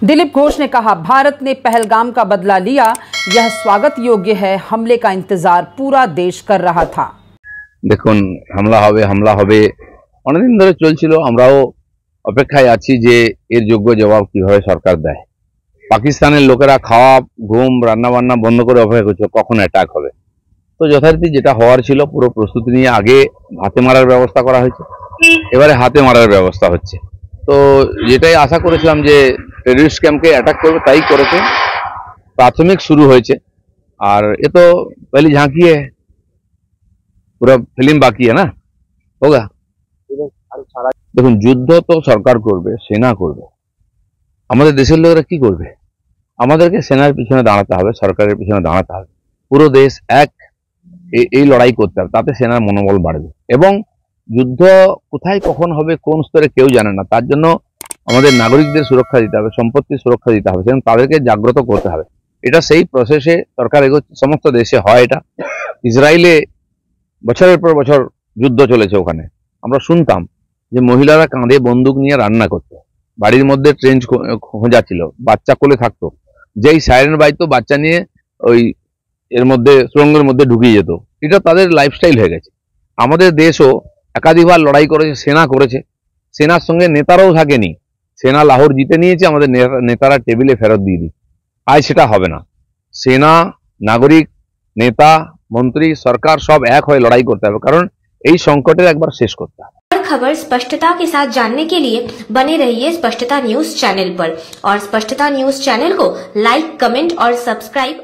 दिलीप घोष ने कहा, भारत ने पहलगाम का बदला लिया, यह स्वागत योग्य है। हमले का इंतजार पूरा देश कर रहा था। দেখুন হামলা হবে অনেকদিন ধরে চলছিল। আমরাও অপেক্ষায় আছি যে এর যোগ্য জবাব কিভাবে সরকার দেয়। পাকিস্তানের লোকেরা খাওয়া ঘুম রান্না বান্না বন্ধ করে অপেক্ষা করছে কখন অ্যাটাক হবে। তো যথারীতি যেটা হওয়ার ছিল পুরো প্রস্তুতি নিয়ে আগে হাতে মারার ব্যবস্থা করা হয়েছে, এবারে হাতে মারার ব্যবস্থা হচ্ছে। তো যেটাই আশা করেছিলাম যে টেররিস্ট ক্যাম্পকে অ্যাটাক করবে তাই করেছে। প্রাথমিক শুরু হয়েছে আর এ তো पहली झांकी है, पूरा फिल्म बाकी है ना, होगा। দেখুন যুদ্ধ তো সরকার করবে, সেনা করবে, আমাদের দেশের লোকেরা কি করবে? আমাদেরকে সেনার পিছনে দাঁড়াতে হবে, সরকারের পিছনে দাঁড়াতে হবে, পুরো দেশ এক এই লড়াই করতে হবে, তাতে সেনার মনোবল বাড়বে। এবং যুদ্ধ কোথায় কখন হবে কোন স্তরে কেউ জানে না, তার জন্য আমাদের নাগরিকদের সুরক্ষা দিতে হবে, সম্পত্তির সুরক্ষা দিতে হবে, সেজন্য তাদেরকে জাগ্রত করতে হবে। এটা সেই প্রসেসে সরকার এগোচ্ছে, সমস্ত দেশে হয় এটা। ইসরায়েলে বছরের পর বছর যুদ্ধ চলেছে, ওখানে আমরা শুনতাম যে মহিলারা কাঁধে বন্দুক নিয়ে রান্না করতো, বাড়ির মধ্যে ট্রেঞ্চ খোঁজা ছিল, বাচ্চা কোলে থাকতো, যেই সাইরেন বাজতো বাচ্চা নিয়ে ওই এর মধ্যে সুড়ঙ্গের মধ্যে ঢুকিয়ে যেত। এটা তাদের লাইফস্টাইল হয়ে গেছে। আমাদের দেশও একাধিকবার লড়াই করেছে, সেনা করেছে, সেনার সঙ্গে নেতারাও থাকেনি, সেনা লাহোর জিতে নিয়েছে, আমাদের নেতারা টেবিলে ফেরত দিয়ে দিই। আজ সেটা হবে না। সেনা, নাগরিক, নেতা, মন্ত্রী, সরকার সব এক হয়ে লড়াই করতে হবে, কারণ এই সংকটের একবার শেষ করতে হবে। खबर स्पष्टता के साथ जानने के लिए बने रहिए स्पष्टता न्यूज चैनल पर और स्पष्टता न्यूज चैनल को लाइक, कमेंट और सब्सक्राइब